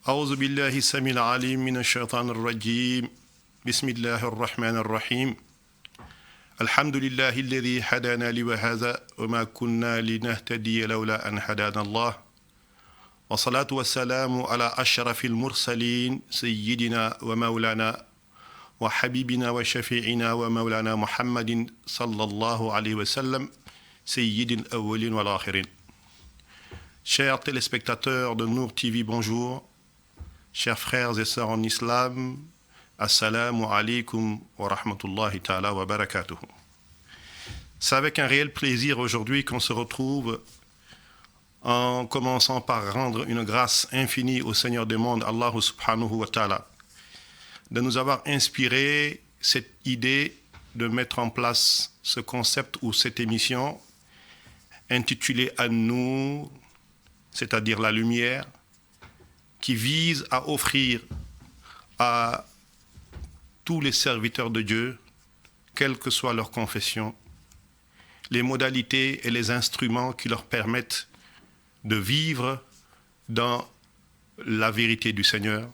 أعوذ بالله السميع العليم من الشيطان الرجيم بسم الله الرحمن الرحيم الحمد لله الذي هدانا لهذا وما كنا لنهتدي لولا أن هدانا الله والصلاة والسلام على أشرف المرسلين سيدنا ومولانا وحبيبنا وشفيعنا ومولانا محمد صلى الله عليه وسلم سيد الأولين والآخرين. Chers téléspectateurs de Nour TV, bonjour. Chers frères et sœurs en islam, assalamu alaikum wa rahmatullahi ta'ala wa barakatuh. C'est avec un réel plaisir aujourd'hui qu'on se retrouve en commençant par rendre une grâce infinie au Seigneur des mondes, Allah subhanahu wa ta'ala, de nous avoir inspiré cette idée de mettre en place ce concept ou cette émission intitulée An-Nour, c'est-à-dire la lumière, qui vise à offrir à tous les serviteurs de Dieu, quelle que soit leur confession, les modalités et les instruments qui leur permettent de vivre dans la vérité du Seigneur,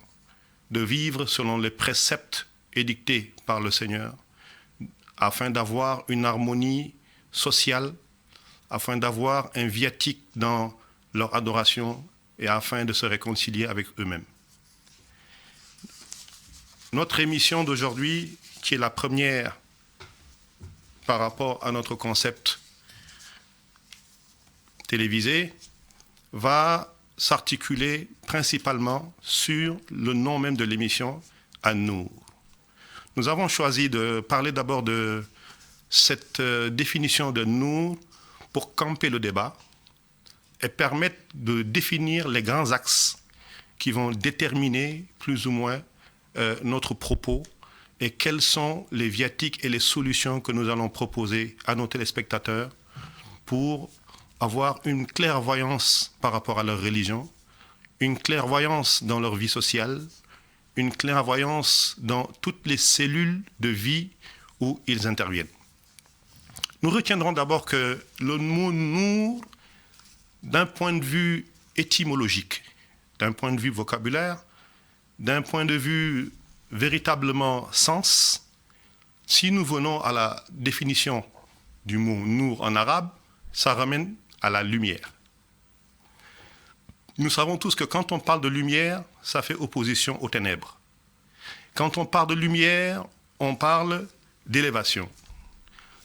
de vivre selon les préceptes édictés par le Seigneur, afin d'avoir une harmonie sociale, afin d'avoir un viatique dans leur adoration et afin de se réconcilier avec eux-mêmes. Notre émission d'aujourd'hui, qui est la première par rapport à notre concept télévisé, va s'articuler principalement sur le nom même de l'émission, An-Nour. Nous avons choisi de parler d'abord de cette définition de Nour pour camper le débat et permettre de définir les grands axes qui vont déterminer plus ou moins notre propos et quels sont les viatiques et les solutions que nous allons proposer à nos téléspectateurs pour avoir une clairvoyance par rapport à leur religion, une clairvoyance dans leur vie sociale, une clairvoyance dans toutes les cellules de vie où ils interviennent. Nous retiendrons d'abord que le mot « Nour », d'un point de vue étymologique, d'un point de vue vocabulaire, d'un point de vue véritablement sens, si nous venons à la définition du mot « Nour » en arabe, ça ramène à la lumière. Nous savons tous que quand on parle de lumière, ça fait opposition aux ténèbres. Quand on parle de lumière, on parle d'élévation.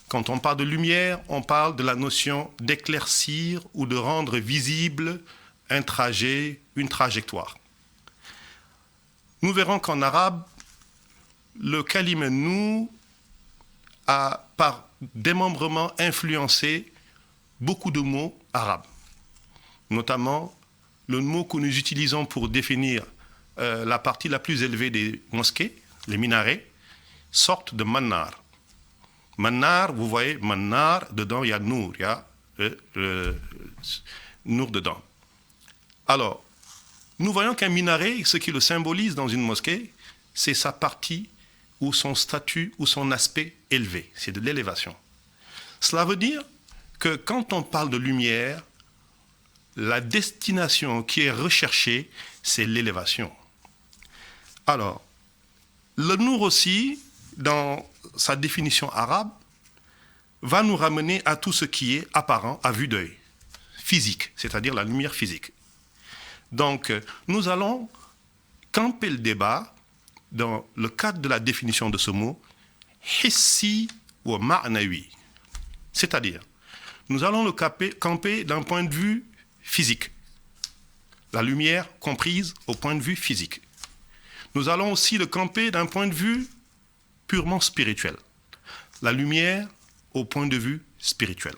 Quand on parle de lumière, on parle de la notion d'éclaircir ou de rendre visible un trajet, une trajectoire. Nous verrons qu'en arabe, le kalima nous a par démembrement influencé beaucoup de mots arabes, notamment le mot que nous utilisons pour définir la partie la plus élevée des mosquées, les minarets, sortent de mannar. Mannar, vous voyez, mannar, dedans il y a nour, il y a nour dedans. Alors, nous voyons qu'un minaret, ce qui le symbolise dans une mosquée, c'est sa partie ou son statut ou son aspect élevé, c'est de l'élévation. Cela veut dire que quand on parle de lumière, la destination qui est recherchée, c'est l'élévation. Alors, le nour aussi, dans sa définition arabe, va nous ramener à tout ce qui est apparent à vue d'œil, physique, c'est-à-dire la lumière physique. Donc, nous allons camper le débat dans le cadre de la définition de ce mot, hissi ou ma'nawi, c'est-à-dire, nous allons le camper d'un point de vue physique, la lumière comprise au point de vue physique. Nous allons aussi le camper d'un point de vue purement spirituel. La lumière au point de vue spirituel.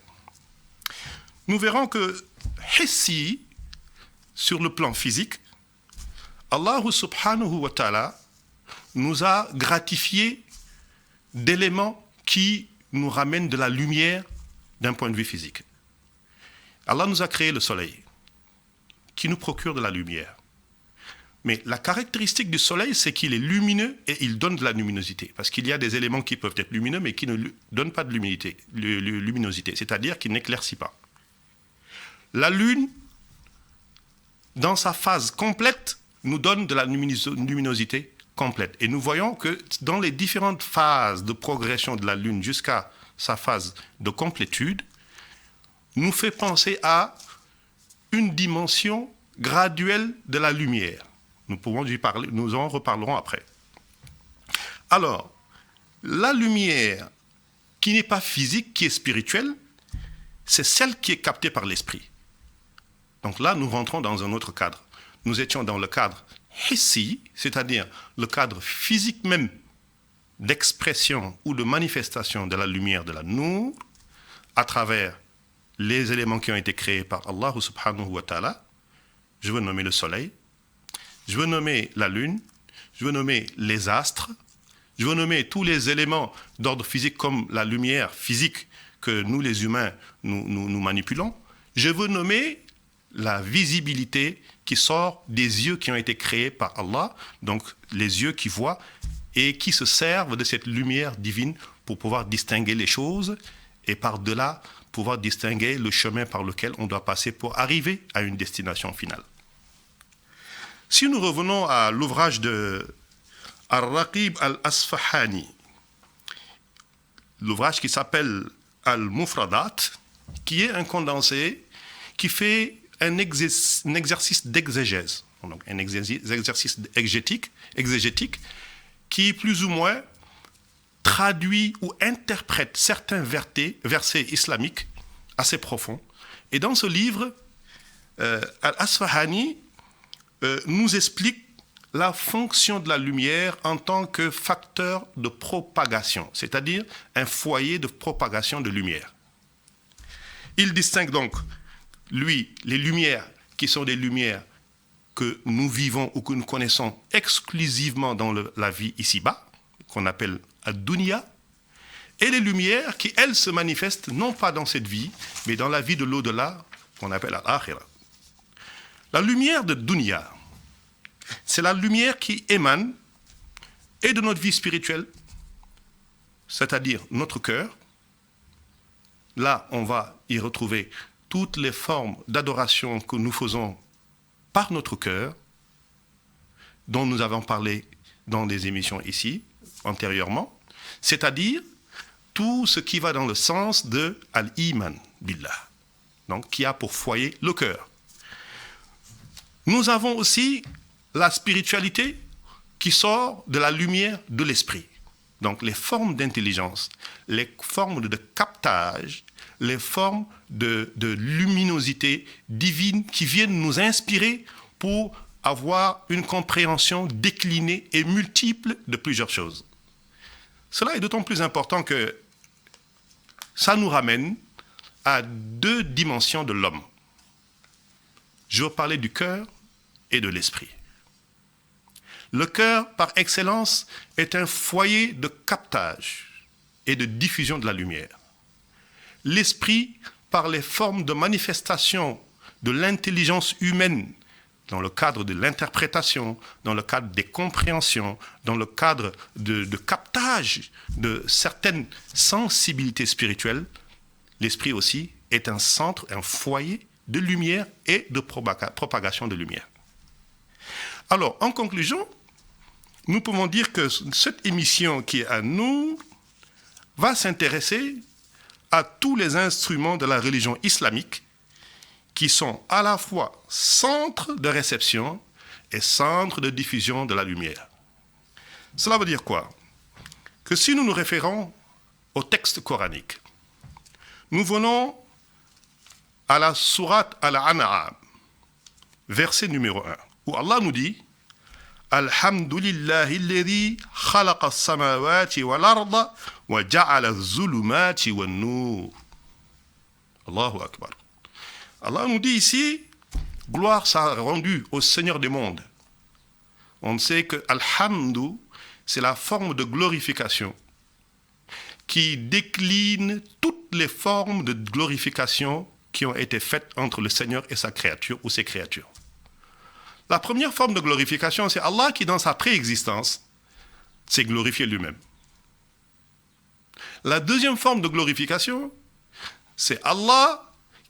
Nous verrons que ici, sur le plan physique, Allah subhanahu wa ta'ala nous a gratifié d'éléments qui nous ramènent de la lumière d'un point de vue physique. Allah nous a créé le soleil, qui nous procure de la lumière. Mais la caractéristique du soleil, c'est qu'il est lumineux et il donne de la luminosité. Parce qu'il y a des éléments qui peuvent être lumineux, mais qui ne donnent pas de luminosité, c'est-à-dire qui n'éclaircissent pas. La lune, dans sa phase complète, nous donne de la luminosité complète. Et nous voyons que dans les différentes phases de progression de la Lune jusqu'à sa phase de complétude, nous fait penser à une dimension graduelle de la lumière. Nous pouvons y parler, nous en reparlerons après. Alors, la lumière qui n'est pas physique, qui est spirituelle, c'est celle qui est captée par l'esprit. Donc là, nous rentrons dans un autre cadre. Nous étions dans le cadre hissi, c'est-à-dire le cadre physique même d'expression ou de manifestation de la lumière de la Nour à travers les éléments qui ont été créés par Allah subhanahu wa ta'ala. Je veux nommer le soleil, je veux nommer la lune, je veux nommer les astres, je veux nommer tous les éléments d'ordre physique comme la lumière physique que nous les humains nous manipulons. Je veux nommer la visibilité qui sort des yeux qui ont été créés par Allah, donc les yeux qui voient et qui se servent de cette lumière divine pour pouvoir distinguer les choses et par-delà pouvoir distinguer le chemin par lequel on doit passer pour arriver à une destination finale. Si nous revenons à l'ouvrage de Al-Raqib Al-Asfahani, l'ouvrage qui s'appelle Al-Mufradat, qui est un condensé qui fait un exercice d'exégèse, donc un exercice exégétique qui plus ou moins traduit ou interprète certains versets islamiques assez profonds. Et dans ce livre, Al-Asfahani nous explique la fonction de la lumière en tant que facteur de propagation, c'est-à-dire un foyer de propagation de lumière. Il distingue donc, lui, les lumières qui sont des lumières que nous vivons ou que nous connaissons exclusivement dans la vie ici-bas, qu'on appelle ad-dunya, et les lumières qui, elles, se manifestent non pas dans cette vie, mais dans la vie de l'au-delà, qu'on appelle al-akhira. La lumière de dunya, c'est la lumière qui émane et de notre vie spirituelle, c'est-à-dire notre cœur. Là, on va y retrouver toutes les formes d'adoration que nous faisons par notre cœur, dont nous avons parlé dans des émissions ici, antérieurement, c'est-à-dire tout ce qui va dans le sens de Al-Iman Billah, donc qui a pour foyer le cœur. Nous avons aussi la spiritualité qui sort de la lumière de l'esprit. Donc les formes d'intelligence, les formes de captage, les formes de luminosité divine qui viennent nous inspirer pour avoir une compréhension déclinée et multiple de plusieurs choses. Cela est d'autant plus important que ça nous ramène à deux dimensions de l'homme. Je veux parler du cœur et de l'esprit. Le cœur, par excellence, est un foyer de captage et de diffusion de la lumière. L'esprit, par les formes de manifestation de l'intelligence humaine, dans le cadre de l'interprétation, dans le cadre des compréhensions, dans le cadre de captage de certaines sensibilités spirituelles, l'esprit aussi est un centre, un foyer de lumière et de propagation de lumière. Alors, en conclusion, nous pouvons dire que cette émission qui est à nous va s'intéresser à tous les instruments de la religion islamique qui sont à la fois centre de réception et centre de diffusion de la lumière. Cela veut dire quoi? Que si nous nous référons au texte coranique, nous venons à la sourate Al-An'am, verset numéro 1, où Allah nous dit Alhamdulillahi alladhi khalaqa as-samawati wal-arda wa ja'ala az-zulumati wan-nur. Allahu Akbar. Allah nous dit ici, gloire soit rendue au Seigneur des mondes. On sait que Alhamdu, c'est la forme de glorification qui décline toutes les formes de glorification qui ont été faites entre le Seigneur et sa créature ou ses créatures. La première forme de glorification, c'est Allah qui, dans sa préexistence, s'est glorifié lui-même. La deuxième forme de glorification, c'est Allah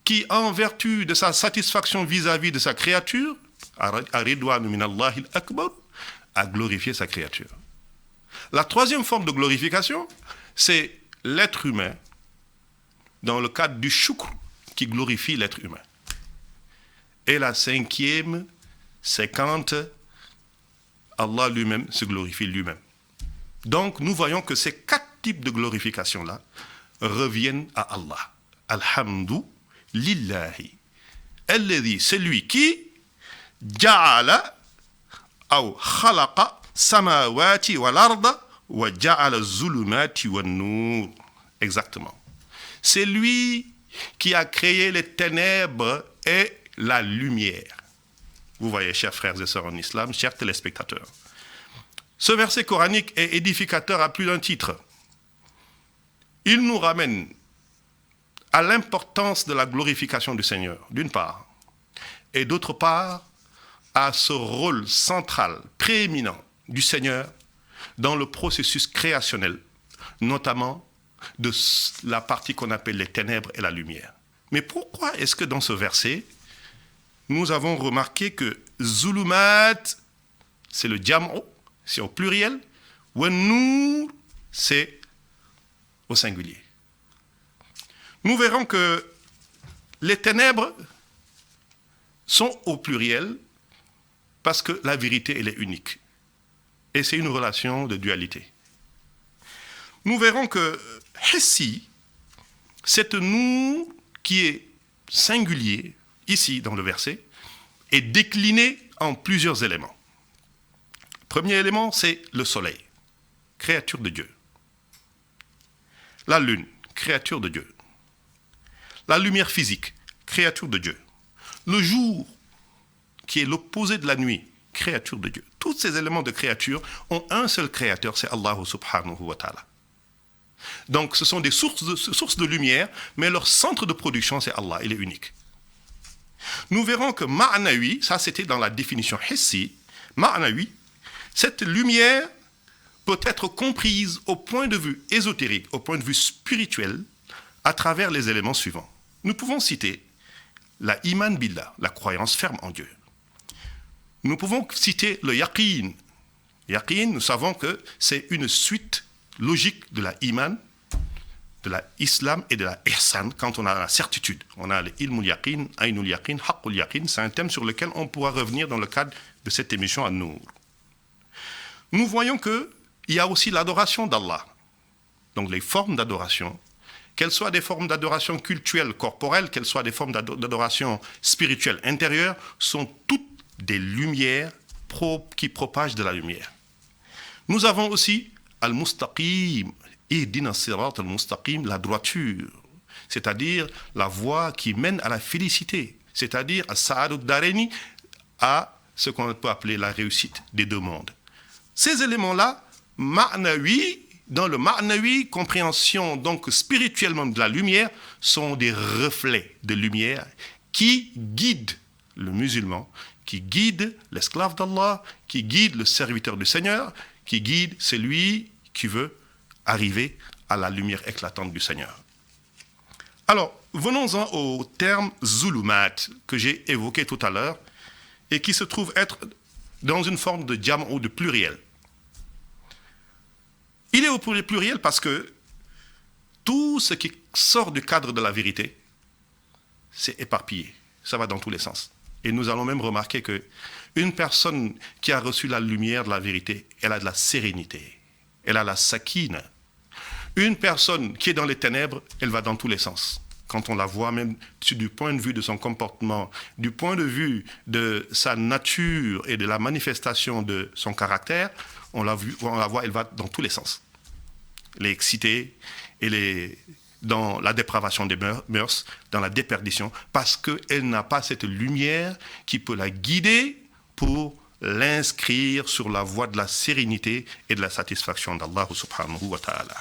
qui, en vertu de sa satisfaction vis-à-vis de sa créature, Aridwanu minallahi al-akbar, à glorifier sa créature. La troisième forme de glorification, c'est l'être humain, dans le cadre du shukr, qui glorifie l'être humain. Et la cinquième, c'est quand Allah lui-même se glorifie lui-même. Donc, nous voyons que ces quatre types de glorification-là reviennent à Allah. Alhamdu lillahi. Alladhi, c'est lui qui ja'ala ou khalaqa samawati wal arda wa ja'ala zulumati wan nur. Exactement. C'est lui qui a créé les ténèbres et la lumière. Vous voyez, chers frères et sœurs en islam, chers téléspectateurs. Ce verset coranique est édificateur à plus d'un titre. Il nous ramène à l'importance de la glorification du Seigneur, d'une part, et d'autre part, à ce rôle central, prééminent du Seigneur dans le processus créationnel, notamment de la partie qu'on appelle les ténèbres et la lumière. Mais pourquoi est-ce que dans ce verset, nous avons remarqué que Zulumat, c'est le jam'u, c'est au pluriel, wa Nur, c'est au singulier. Nous verrons que les ténèbres sont au pluriel parce que la vérité, elle est unique. Et c'est une relation de dualité. Nous verrons que Hissi, cette Nur qui est singulier, ici dans le verset, est décliné en plusieurs éléments. Premier élément, c'est le soleil, créature de Dieu. La lune, créature de Dieu. La lumière physique, créature de Dieu. Le jour, qui est l'opposé de la nuit, créature de Dieu. Tous ces éléments de créature ont un seul créateur, c'est Allah subhanahu wa ta'ala. Donc ce sont des sources de lumière, mais leur centre de production, c'est Allah, il est unique. Nous verrons que ma'nawi, ça c'était dans la définition hissi, ma'nawi, cette lumière peut être comprise au point de vue ésotérique, au point de vue spirituel, à travers les éléments suivants. Nous pouvons citer la iman billah, la croyance ferme en Dieu. Nous pouvons citer le yaqin. Yaqin, nous savons que c'est une suite logique de la iman, de la islam et de la ihsan, quand on a la certitude. On a l'ilmul yaqin, aynul yaqin, haqqul yaqin. C'est un thème sur lequel on pourra revenir dans le cadre de cette émission à Nour. Nous voyons qu'il y a aussi l'adoration d'Allah. Donc les formes d'adoration, qu'elles soient des formes d'adoration cultuelle, corporelle, qu'elles soient des formes d'adoration spirituelle, intérieure, sont toutes des lumières qui propagent de la lumière. Nous avons aussi al-mustaqim, ihdina sirat al-mustaqim, la droiture, c'est-à-dire la voie qui mène à la félicité, c'est-à-dire à sa'adud dareni, à ce qu'on peut appeler la réussite des deux mondes. Ces éléments-là, ma'nawi, dans le ma'nawi, compréhension donc spirituellement de la lumière, sont des reflets de lumière qui guident le musulman, qui guident l'esclave d'Allah, qui guident le serviteur du Seigneur, qui guident celui qui veut arriver à la lumière éclatante du Seigneur. Alors, venons-en au terme zulumat que j'ai évoqué tout à l'heure et qui se trouve être dans une forme de jam' ou de pluriel. Il est au pluriel parce que tout ce qui sort du cadre de la vérité, c'est éparpillé. Ça va dans tous les sens. Et nous allons même remarquer qu'une personne qui a reçu la lumière de la vérité, elle a de la sérénité. Elle a la sakina. Une personne qui est dans les ténèbres, elle va dans tous les sens. Quand on la voit, même du point de vue de son comportement, du point de vue de sa nature et de la manifestation de son caractère, on la voit, elle va dans tous les sens. Elle est excitée, elle est dans la dépravation des mœurs, dans la déperdition, parce qu'elle n'a pas cette lumière qui peut la guider pour l'inscrire sur la voie de la sérénité et de la satisfaction d'Allah subhanahu wa ta'ala.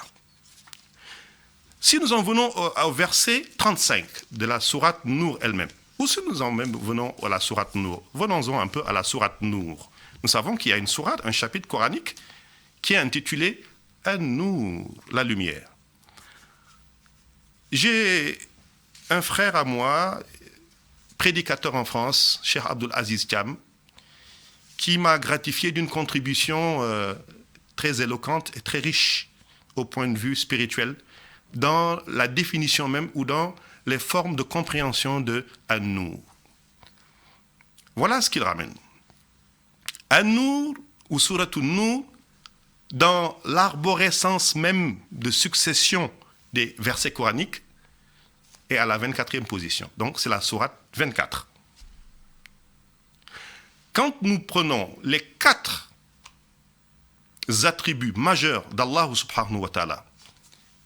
Si nous en venons au verset 35 de la sourate Nour elle-même, ou si nous en venons à la sourate Nour, venons-en un peu à la sourate Nour. Nous savons qu'il y a une sourate, un chapitre coranique, qui est intitulé An-Nour, la lumière. J'ai un frère à moi, prédicateur en France, Cheikh Abdul Aziz Thiam, qui m'a gratifié d'une contribution très éloquente et très riche au point de vue spirituel, dans la définition même ou dans les formes de compréhension de An-Nour. Voilà ce qu'il ramène. An-Nour ou Surat An-Nour, dans l'arborescence même de succession des versets coraniques, est à la 24e position. Donc c'est la Sourate 24. Quand nous prenons les 4 attributs majeurs d'Allah subhanahu wa ta'ala,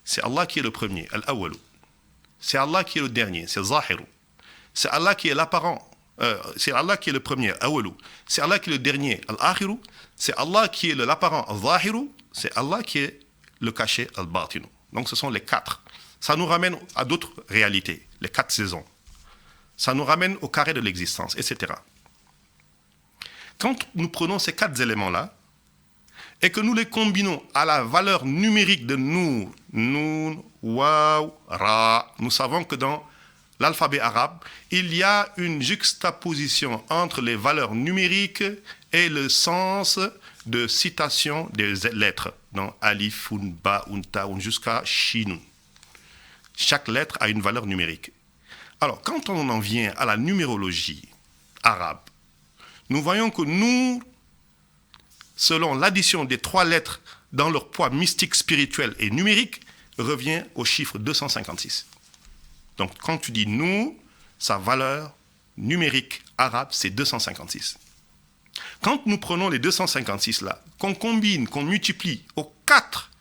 c'est Allah qui est le premier, Al-Awwalu. C'est Allah qui est le dernier, c'est Zahiru. C'est Allah qui est l'apparent, c'est Allah qui est le premier, Awwalu. C'est Allah qui est le dernier, Al-Akhiru. C'est Allah qui est l'apparent, Al-Zahiru. C'est Allah qui est le caché, Al-Batinu. Donc ce sont les 4. Ça nous ramène à d'autres réalités, les 4 saisons. Ça nous ramène au carré de l'existence, etc. Quand nous prenons ces 4 éléments-là, et que nous les combinons à la valeur numérique de Nour, Noun, Waw, Ra, nous savons que dans l'alphabet arabe, il y a une juxtaposition entre les valeurs numériques et le sens de citation des lettres, dans Alifun, Ba'un, Ta'un, jusqu'à Shinun. Chaque lettre a une valeur numérique. Alors, quand on en vient à la numérologie arabe, nous voyons que Nour, selon l'addition des 3 lettres dans leur poids mystique, spirituel et numérique, revient au chiffre 256. Donc, quand tu dis Nour, sa valeur numérique arabe, c'est 256. Quand nous prenons les 256 là, qu'on combine, qu'on multiplie aux 4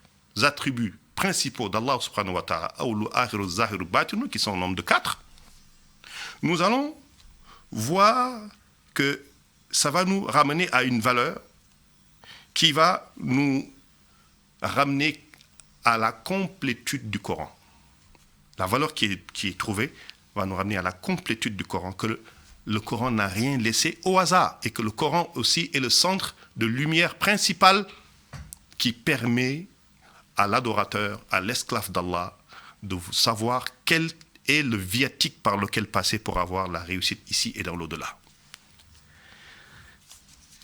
attributs principaux d'Allah subhanahu wa ta'ala, Awlu, Akhiru, Zahiru, Batinu, qui sont au nombre de 4, nous allons voir que ça va nous ramener à une valeur qui va nous ramener à la complétude du Coran. La valeur qui est trouvée va nous ramener à la complétude du Coran, que le Coran n'a rien laissé au hasard, et que le Coran aussi est le centre de lumière principale qui permet à l'adorateur, à l'esclave d'Allah, de savoir quel est le viatique par lequel passer pour avoir la réussite ici et dans l'au-delà.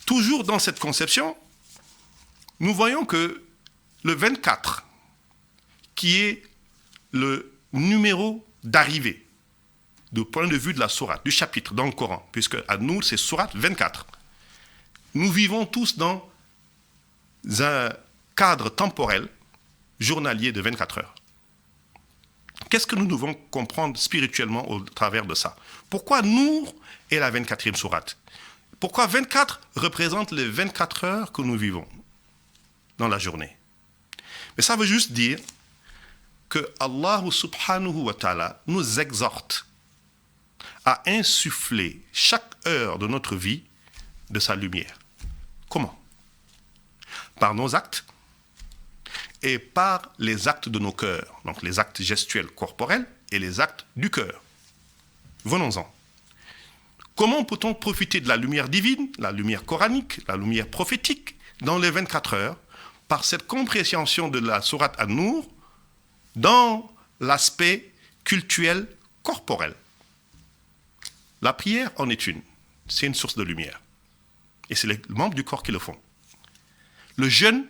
Toujours dans cette conception, nous voyons que le 24, qui est le numéro d'arrivée, du point de vue de la sourate, du chapitre dans le Coran, puisque à nous, c'est sourate 24. Nous vivons tous dans un cadre temporel journalier de 24 heures. Qu'est-ce que nous devons comprendre spirituellement au travers de ça? Pourquoi Nour est la 24e sourate? Pourquoi 24 représente les 24 heures que nous vivons dans la journée? Mais ça veut juste dire que Allah subhanahu wa ta'ala nous exhorte à insuffler chaque heure de notre vie de sa lumière. Comment? Par nos actes et par les actes de nos cœurs, donc les actes gestuels corporels et les actes du cœur. Venons-en. Comment peut-on profiter de la lumière divine, la lumière coranique, la lumière prophétique dans les 24 heures par cette compréhension de la sourate An-Nour dans l'aspect cultuel corporel? La prière en est une. C'est une source de lumière. Et c'est les membres du corps qui le font. Le jeûne,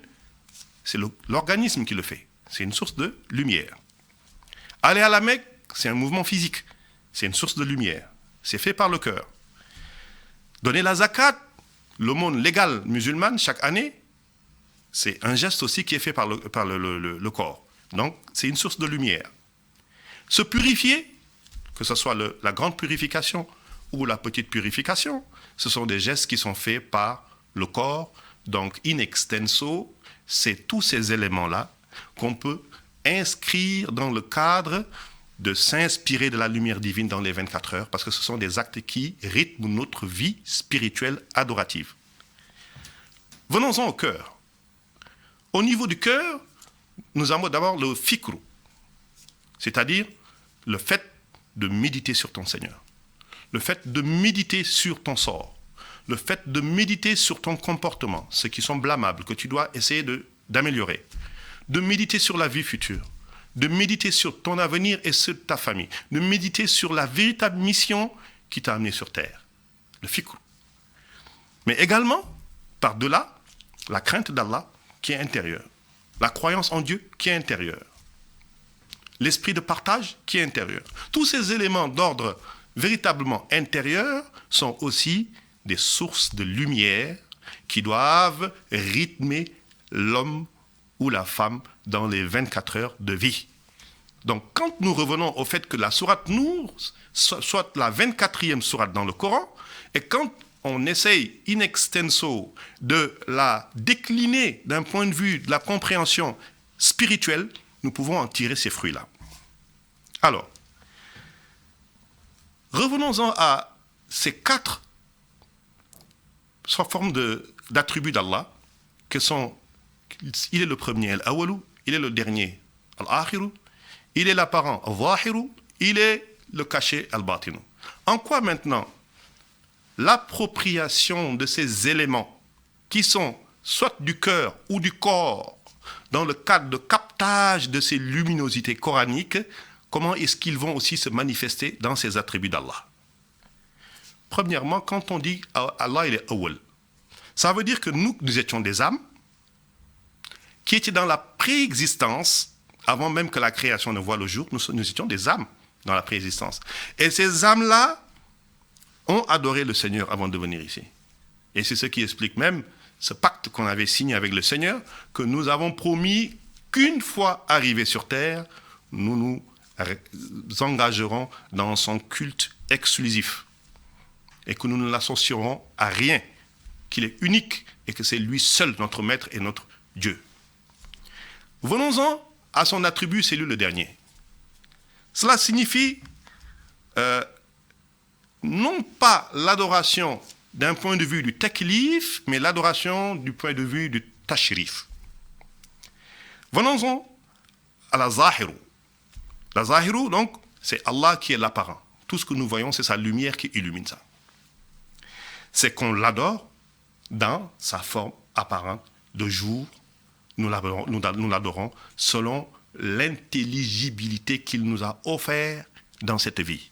c'est l'organisme qui le fait. C'est une source de lumière. Aller à la Mecque, c'est un mouvement physique. C'est une source de lumière. C'est fait par le cœur. Donner la zakat, l'aumône légale musulmane chaque année, c'est un geste aussi qui est fait par le corps. Donc, c'est une source de lumière. Se purifier, que ce soit la grande purification ou la petite purification, ce sont des gestes qui sont faits par le corps. Donc, in extenso, c'est tous ces éléments-là qu'on peut inscrire dans le cadre de s'inspirer de la lumière divine dans les 24 heures, parce que ce sont des actes qui rythment notre vie spirituelle adorative. Venons-en au cœur. Au niveau du cœur, nous avons d'abord le fikru, c'est-à-dire le fait de méditer sur ton Seigneur, le fait de méditer sur ton sort, le fait de méditer sur ton comportement, ceux qui sont blâmables, que tu dois essayer d'améliorer, de méditer sur la vie future, de méditer sur ton avenir et sur ta famille, de méditer sur la véritable mission qui t'a amené sur terre, le fikr. Mais également, par-delà, la crainte d'Allah qui est intérieure, la croyance en Dieu qui est intérieure, l'esprit de partage qui est intérieur. Tous ces éléments d'ordre véritablement intérieur sont aussi des sources de lumière qui doivent rythmer l'homme ou la femme dans les 24 heures de vie. Donc, quand nous revenons au fait que la sourate Nour soit la 24e sourate dans le Coran, et quand on essaye in extenso de la décliner d'un point de vue de la compréhension spirituelle, nous pouvons en tirer ces fruits-là. Alors, revenons-en à ces 4 formes d'attributs d'Allah, que sont, il est le premier, Al-Awalu, il est le dernier, Al-Akhiru, il est l'apparent, Al-Zahiru, il est le caché, Al-Batinu. En quoi maintenant l'appropriation de ces éléments qui sont soit du cœur ou du corps dans le cadre de captage de ces luminosités coraniques, comment est-ce qu'ils vont aussi se manifester dans ces attributs d'Allah? Premièrement, quand on dit Allah il est Awal, ça veut dire que nous étions des âmes qui étaient dans la préexistence, avant même que la création ne voie le jour, nous étions des âmes dans la préexistence. Et ces âmes-là ont adoré le Seigneur avant de venir ici. Et c'est ce qui explique même ce pacte qu'on avait signé avec le Seigneur, que nous avons promis qu'une fois arrivés sur terre, nous nous engagerons dans son culte exclusif et que nous ne l'associerons à rien, qu'il est unique et que c'est lui seul notre maître et notre Dieu. Venons-en à son attribut, c'est lui le dernier. Cela signifie non pas l'adoration d'un point de vue du taklif, mais l'adoration du point de vue du tashrif. Venons-en à la zahiru. La zahiru, donc, c'est Allah qui est l'apparent. Tout ce que nous voyons, c'est sa lumière qui illumine ça. C'est qu'on l'adore dans sa forme apparente de jour. Nous l'adorons selon l'intelligibilité qu'il nous a offert dans cette vie.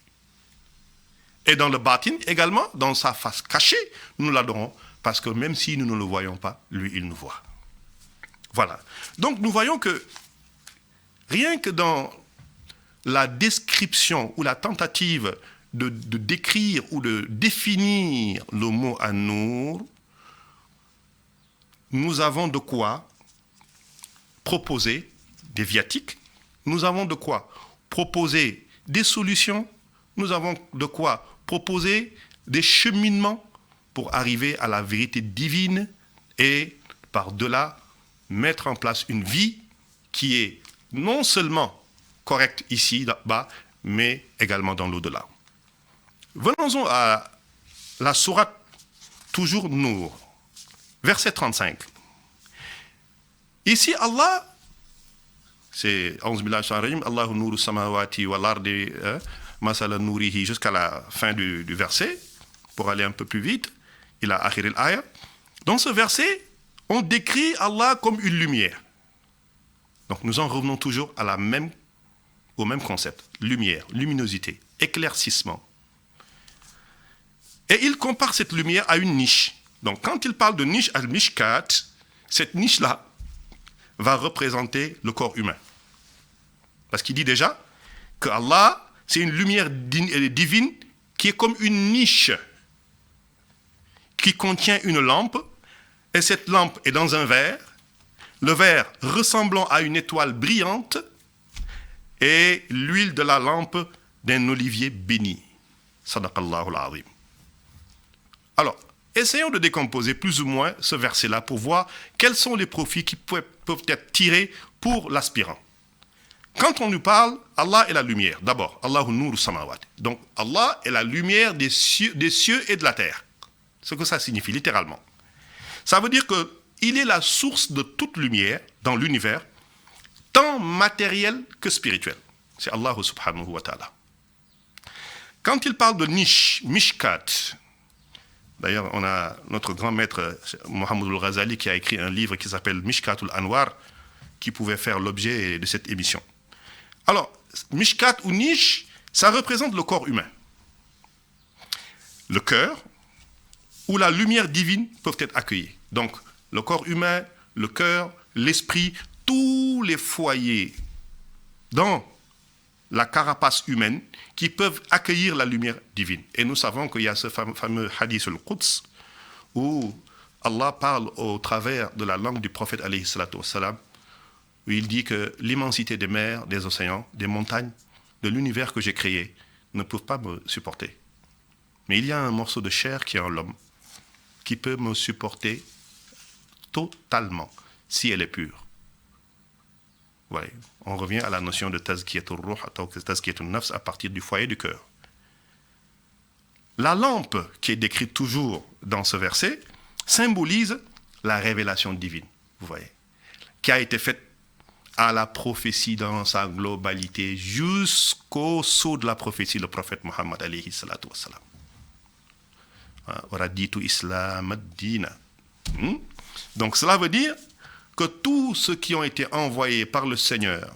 Et dans le batin également, dans sa face cachée, nous l'adorons parce que même si nous ne le voyons pas, lui, il nous voit. Voilà. Donc nous voyons que rien que dans la description ou la tentative de décrire ou de définir le mot An-Nur, nous avons de quoi proposer des viatiques, nous avons de quoi proposer des solutions, nous avons de quoi proposer des cheminements pour arriver à la vérité divine et par-delà mettre en place une vie qui est non seulement correcte ici, là-bas, mais également dans l'au-delà. Venons-en à la sourate toujours Nour, verset 35. Ici, Allah, c'est Allahu nuru samawati wal ardi masala nourihi jusqu'à la fin du verset, pour aller un peu plus vite, il a akhir al-aya. Dans ce verset, on décrit Allah comme une lumière. Donc nous en revenons toujours au même concept, lumière, luminosité, éclaircissement. Et il compare cette lumière à une niche. Donc quand il parle de niche al-mishkat, cette niche-là va représenter le corps humain. Parce qu'il dit déjà que Allah, c'est une lumière divine qui est comme une niche qui contient une lampe, et cette lampe est dans un verre, le verre ressemblant à une étoile brillante, et l'huile de la lampe d'un olivier béni. Sadaqallahu al-azim. Alors, essayons de décomposer plus ou moins ce verset-là pour voir quels sont les profits qui peuvent être tirés pour l'aspirant. Quand on nous parle, Allah est la lumière. D'abord, Allahu nuru samawat. Donc, Allah est la lumière des cieux et de la terre. Ce que ça signifie littéralement. Ça veut dire qu'il est la source de toute lumière dans l'univers, tant matériel que spirituel. C'est Allah subhanahu wa ta'ala. Quand il parle de niche, mishkat, d'ailleurs, on a notre grand maître Mohammed al-Ghazali qui a écrit un livre qui s'appelle Mishkatul Anwar, qui pouvait faire l'objet de cette émission. Alors, mishkat ou niche, ça représente le corps humain. Le cœur, où la lumière divine peut être accueillie. Donc, le corps humain, le cœur, l'esprit, tous les foyers dans la carapace humaine qui peuvent accueillir la lumière divine. Et nous savons qu'il y a ce fameux hadith al-Quds où Allah parle au travers de la langue du prophète alayhi salatu wassalam, où il dit que l'immensité des mers, des océans, des montagnes, de l'univers que j'ai créé ne peuvent pas me supporter. Mais il y a un morceau de chair qui est en l'homme qui peut me supporter totalement si elle est pure. Voilà. On revient à la notion de tazkiyatul ruh, tazkiyatul nafs à partir du foyer du cœur. La lampe qui est décrite toujours dans ce verset symbolise la révélation divine, vous voyez, qui a été faite à la prophétie dans sa globalité jusqu'au saut de la prophétie, le prophète Mohammed alayhi salatu wassalam. Raditu islam ad-dina. Donc cela veut dire que tous ceux qui ont été envoyés par le Seigneur,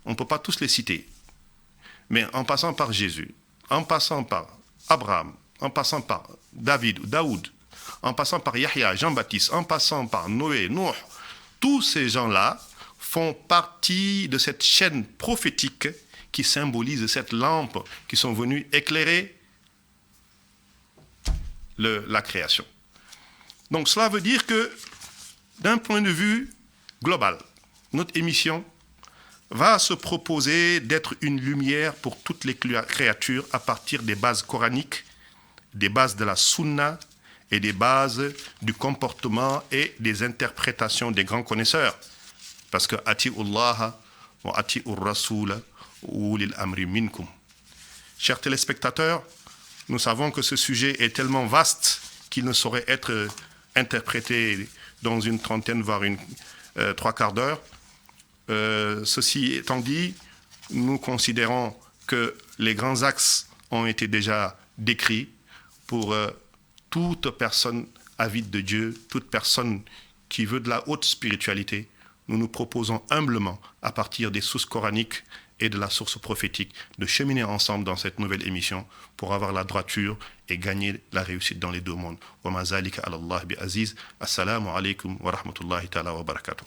on ne peut pas tous les citer, mais en passant par Jésus, en passant par Abraham, en passant par Daoud, en passant par Yahya, Jean-Baptiste, en passant par Noé, Nuh, tous ces gens-là font partie de cette chaîne prophétique qui symbolise cette lampe qui sont venus éclairer la création. Donc cela veut dire que d'un point de vue global, notre émission va se proposer d'être une lumière pour toutes les créatures à partir des bases coraniques, des bases de la sunna et des bases du comportement et des interprétations des grands connaisseurs. Parce que ati'ullaha wa ati'ur rasoula ulil amri minkum. Chers téléspectateurs, nous savons que ce sujet est tellement vaste qu'il ne saurait être interprété dans une trentaine, voire trois quarts d'heure. Ceci étant dit, nous considérons que les grands axes ont été déjà décrits pour toute personne avide de Dieu, toute personne qui veut de la haute spiritualité. Nous nous proposons humblement, à partir des sources coraniques et de la source prophétique, de cheminer ensemble dans cette nouvelle émission pour avoir la droiture et gagner la réussite dans les deux mondes. Wa ma zalika ala Allah bi aziz. Assalamu alaikum wa rahmatullahi ta'ala wa barakatuh.